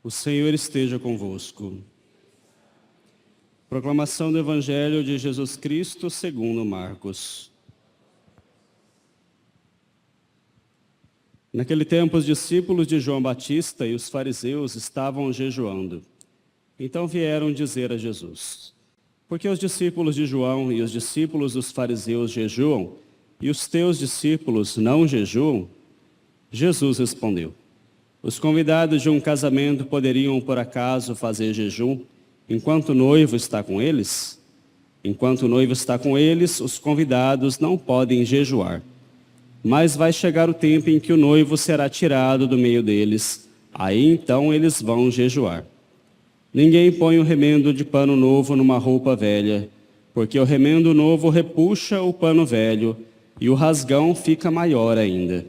O Senhor esteja convosco. Proclamação do Evangelho de Jesus Cristo segundo Marcos. Naquele tempo, os discípulos de João Batista e os fariseus estavam jejuando. Então vieram dizer a Jesus: por que os discípulos de João e os discípulos dos fariseus jejuam, e os teus discípulos não jejuam? Jesus respondeu: os convidados de um casamento poderiam, por acaso, fazer jejum enquanto o noivo está com eles? Enquanto o noivo está com eles, os convidados não podem jejuar. Mas vai chegar o tempo em que o noivo será tirado do meio deles. Aí então eles vão jejuar. Ninguém põe o remendo de pano novo numa roupa velha, porque o remendo novo repuxa o pano velho e o rasgão fica maior ainda.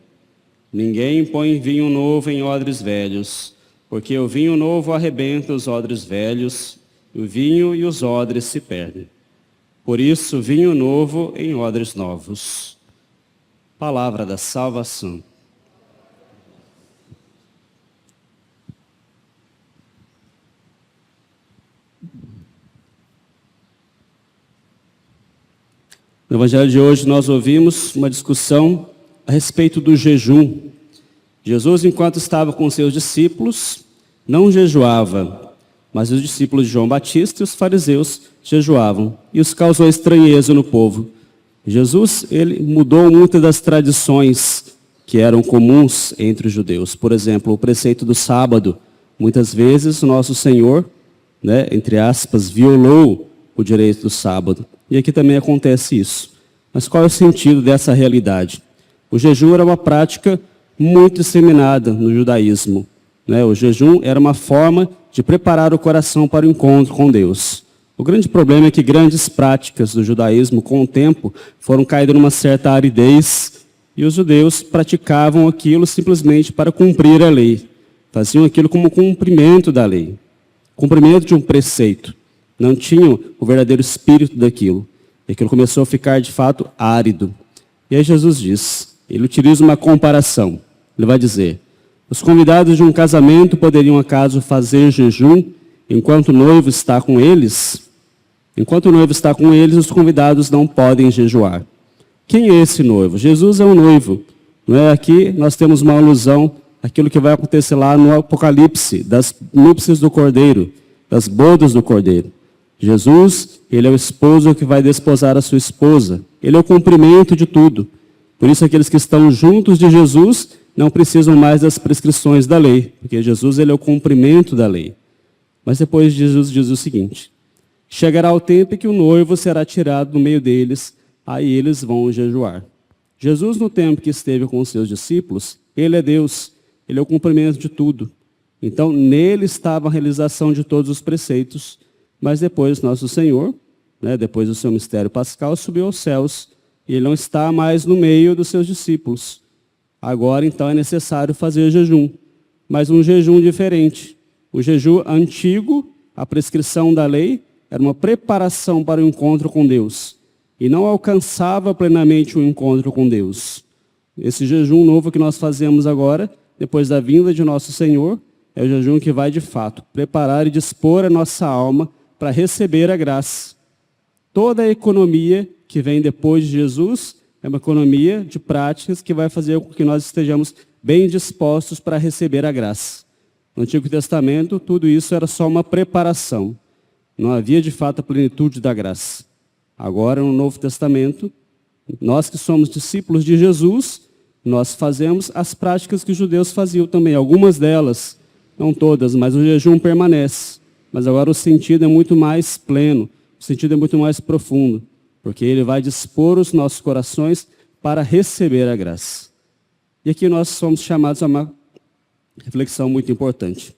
Ninguém põe vinho novo em odres velhos, porque o vinho novo arrebenta os odres velhos, o vinho e os odres se perdem. Por isso, vinho novo em odres novos. Palavra da salvação. No Evangelho de hoje nós ouvimos uma discussão a respeito do jejum. Jesus, enquanto estava com seus discípulos, não jejuava, mas os discípulos de João Batista e os fariseus jejuavam. E isso causou estranheza no povo. Jesus, ele mudou muitas das tradições que eram comuns entre os judeus. Por exemplo, o preceito do sábado. Muitas vezes o nosso Senhor, entre aspas, violou o direito do sábado. E aqui também acontece isso. Mas qual é o sentido dessa realidade? O jejum era uma prática muito disseminada no judaísmo. O jejum era uma forma de preparar o coração para o encontro com Deus. O grande problema é que grandes práticas do judaísmo, com o tempo, foram caindo numa certa aridez, e os judeus praticavam aquilo simplesmente para cumprir a lei. Faziam aquilo como cumprimento da lei, cumprimento de um preceito. Não tinham o verdadeiro espírito daquilo. E aquilo começou a ficar, de fato, árido. E aí Jesus diz, ele utiliza uma comparação. Ele vai dizer: os convidados de um casamento poderiam, acaso, fazer jejum enquanto o noivo está com eles? Enquanto o noivo está com eles, os convidados não podem jejuar. Quem é esse noivo? Jesus é o noivo. Aqui nós temos uma alusão àquilo que vai acontecer lá no Apocalipse, das núpcias do Cordeiro, das bodas do Cordeiro. Jesus, ele é o esposo que vai desposar a sua esposa. Ele é o cumprimento de tudo. Por isso, aqueles que estão juntos de Jesus não precisam mais das prescrições da lei, porque Jesus, ele é o cumprimento da lei. Mas depois Jesus diz o seguinte: chegará o tempo em que o noivo será tirado do meio deles, aí eles vão jejuar. Jesus, no tempo que esteve com os seus discípulos, ele é Deus, ele é o cumprimento de tudo. Então, nele estava a realização de todos os preceitos, mas depois nosso Senhor, depois do seu mistério pascal, subiu aos céus, e ele não está mais no meio dos seus discípulos. Agora, então, é necessário fazer jejum, mas um jejum diferente. O jejum antigo, a prescrição da lei, era uma preparação para o encontro com Deus, e não alcançava plenamente o encontro com Deus. Esse jejum novo que nós fazemos agora, depois da vinda de nosso Senhor, é o jejum que vai, de fato, preparar e dispor a nossa alma para receber a graça. Toda a economia que vem depois de Jesus é uma economia de práticas que vai fazer com que nós estejamos bem dispostos para receber a graça. No Antigo Testamento, tudo isso era só uma preparação. Não havia, de fato, a plenitude da graça. Agora, no Novo Testamento, nós que somos discípulos de Jesus, nós fazemos as práticas que os judeus faziam também. Algumas delas, não todas, mas o jejum permanece. Mas agora o sentido é muito mais pleno, o sentido é muito mais profundo, porque ele vai dispor os nossos corações para receber a graça. E aqui nós somos chamados a uma reflexão muito importante.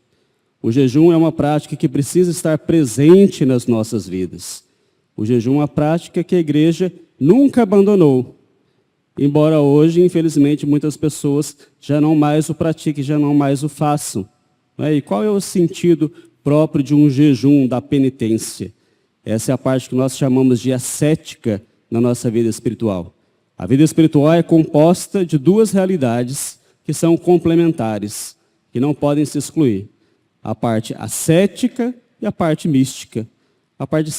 O jejum é uma prática que precisa estar presente nas nossas vidas. O jejum é uma prática que a igreja nunca abandonou. Embora hoje, infelizmente, muitas pessoas já não mais o pratiquem, já não mais o façam. Não é? E qual é o sentido próprio de um jejum da penitência? Essa é a parte que nós chamamos de ascética na nossa vida espiritual. A vida espiritual é composta de duas realidades que são complementares, que não podem se excluir. A parte ascética e a parte mística. A parte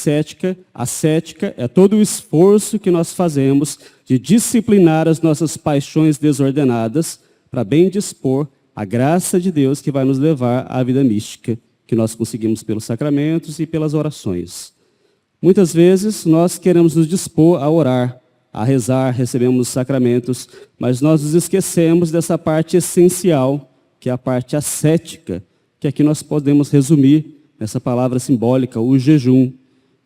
ascética é todo o esforço que nós fazemos de disciplinar as nossas paixões desordenadas para bem dispor a graça de Deus que vai nos levar à vida mística, que nós conseguimos pelos sacramentos e pelas orações. Muitas vezes nós queremos nos dispor a orar, a rezar, recebemos os sacramentos, mas nós nos esquecemos dessa parte essencial, que é a parte ascética, que aqui nós podemos resumir nessa palavra simbólica, o jejum.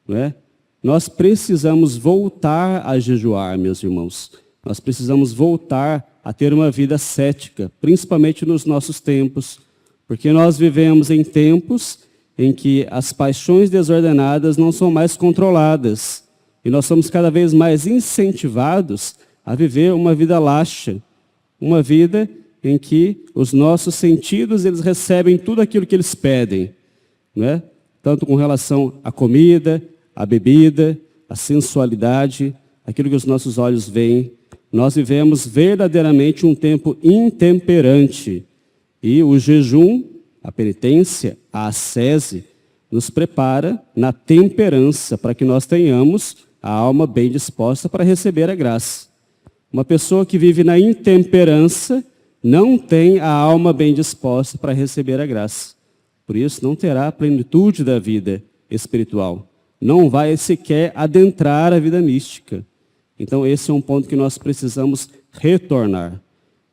Não é? Nós precisamos voltar a jejuar, meus irmãos. Nós precisamos voltar a ter uma vida ascética, principalmente nos nossos tempos, porque nós vivemos em tempos em que as paixões desordenadas não são mais controladas, e nós somos cada vez mais incentivados a viver uma vida laxa, uma vida em que os nossos sentidos eles recebem tudo aquilo que eles pedem, não é? Tanto com relação à comida, à bebida, à sensualidade, aquilo que os nossos olhos veem. Nós vivemos verdadeiramente um tempo intemperante. E o jejum, a penitência, a ascese, nos prepara na temperança, para que nós tenhamos a alma bem disposta para receber a graça. Uma pessoa que vive na intemperança não tem a alma bem disposta para receber a graça. Por isso, não terá a plenitude da vida espiritual. Não vai sequer adentrar a vida mística. Então, esse é um ponto que nós precisamos retornar.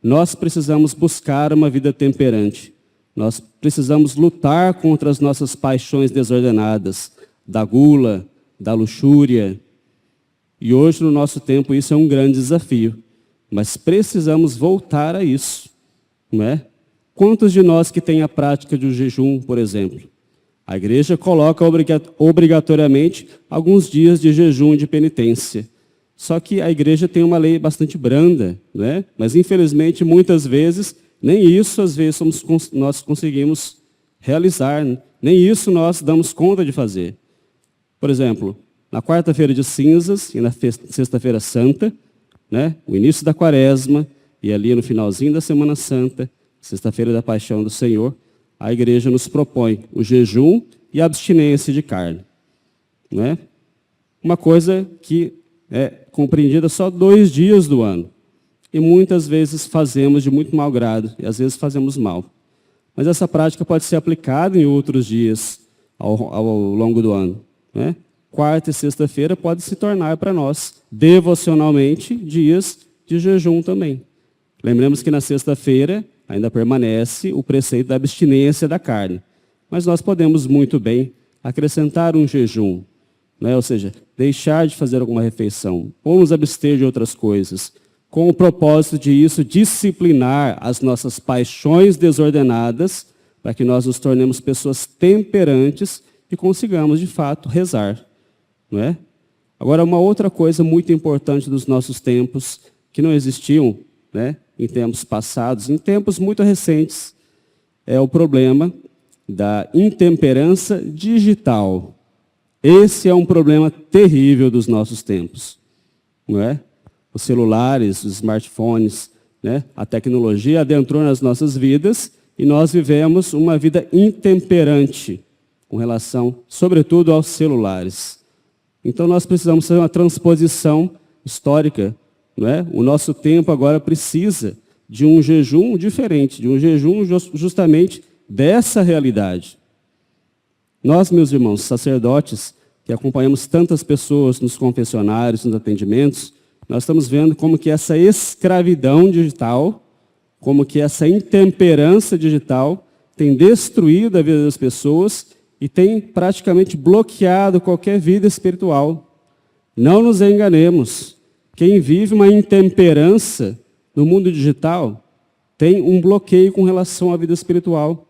Nós precisamos buscar uma vida temperante. Nós precisamos lutar contra as nossas paixões desordenadas, da gula, da luxúria. E hoje, no nosso tempo, isso é um grande desafio. Mas precisamos voltar a isso, não é? Quantos de nós que têm a prática de um jejum, por exemplo? A igreja coloca obrigatoriamente alguns dias de jejum e de penitência. Só que a igreja tem uma lei bastante branda, né? Mas infelizmente muitas vezes, nem isso às vezes nós conseguimos realizar, nem isso nós damos conta de fazer. Por exemplo, na quarta-feira de cinzas e na sexta-feira santa, né? O início da quaresma e ali no finalzinho da Semana Santa, sexta-feira da Paixão do Senhor, a igreja nos propõe o jejum e a abstinência de carne. Né? Uma coisa que é compreendida só 2 dias do ano. E muitas vezes fazemos de muito mau grado, e às vezes fazemos mal. Mas essa prática pode ser aplicada em outros dias ao longo do ano. Né? Quarta e sexta-feira pode se tornar para nós, devocionalmente, dias de jejum também. Lembremos que na sexta-feira ainda permanece o preceito da abstinência da carne. Mas nós podemos muito bem acrescentar um jejum, né? Ou seja, deixar de fazer alguma refeição, ou nos abster de outras coisas, com o propósito de isso disciplinar as nossas paixões desordenadas, para que nós nos tornemos pessoas temperantes e consigamos, de fato, rezar. Não é? Agora, uma outra coisa muito importante dos nossos tempos, que não existiam, né, em tempos passados, em tempos muito recentes, é o problema da intemperança digital. Esse é um problema terrível dos nossos tempos. Não é? Os celulares, os smartphones, né, a tecnologia adentrou nas nossas vidas e nós vivemos uma vida intemperante com relação, sobretudo, aos celulares. Então, nós precisamos fazer uma transposição histórica. Não é? O nosso tempo agora precisa de um jejum diferente, de um jejum justamente dessa realidade. Nós, meus irmãos, sacerdotes, que acompanhamos tantas pessoas nos confessionários, nos atendimentos, nós estamos vendo como que essa escravidão digital, como que essa intemperança digital tem destruído a vida das pessoas e tem praticamente bloqueado qualquer vida espiritual. Não nos enganemos. Quem vive uma intemperança no mundo digital tem um bloqueio com relação à vida espiritual,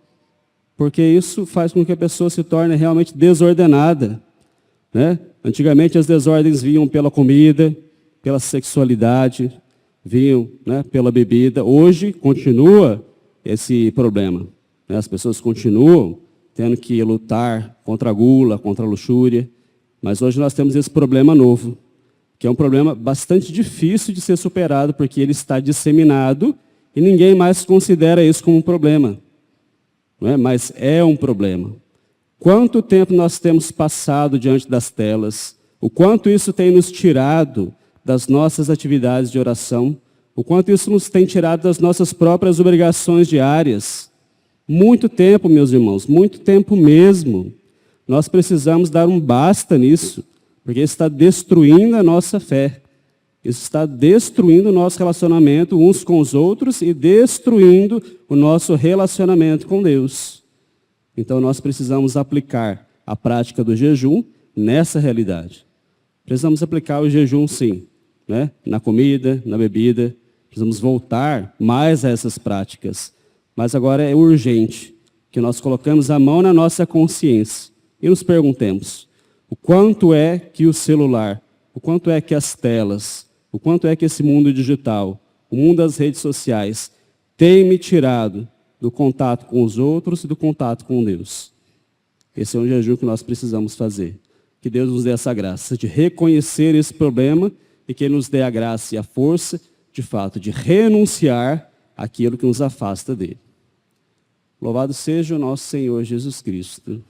porque isso faz com que a pessoa se torne realmente desordenada. Né? Antigamente as desordens vinham pela comida, pela sexualidade, vinham, né, pela bebida. Hoje continua esse problema. né? As pessoas continuam tendo que lutar contra a gula, contra a luxúria, mas hoje nós temos esse problema novo, que é um problema bastante difícil de ser superado, porque ele está disseminado e ninguém mais considera isso como um problema, não é? Mas é um problema. Quanto tempo nós temos passado diante das telas, o quanto isso tem nos tirado das nossas atividades de oração, o quanto isso nos tem tirado das nossas próprias obrigações diárias. Muito tempo, meus irmãos, muito tempo mesmo. Nós precisamos dar um basta nisso, porque isso está destruindo a nossa fé. Isso está destruindo o nosso relacionamento uns com os outros e destruindo o nosso relacionamento com Deus. Então nós precisamos aplicar a prática do jejum nessa realidade. Precisamos aplicar o jejum, sim, né? Na comida, na bebida. Precisamos voltar mais a essas práticas. Mas agora é urgente que nós colocamos a mão na nossa consciência e nos perguntemos: o quanto é que o celular, o quanto é que as telas, o quanto é que esse mundo digital, o mundo das redes sociais, tem me tirado do contato com os outros e do contato com Deus? Esse é um jejum que nós precisamos fazer. Que Deus nos dê essa graça de reconhecer esse problema e que Ele nos dê a graça e a força, de fato, de renunciar àquilo que nos afasta dele. Louvado seja o nosso Senhor Jesus Cristo.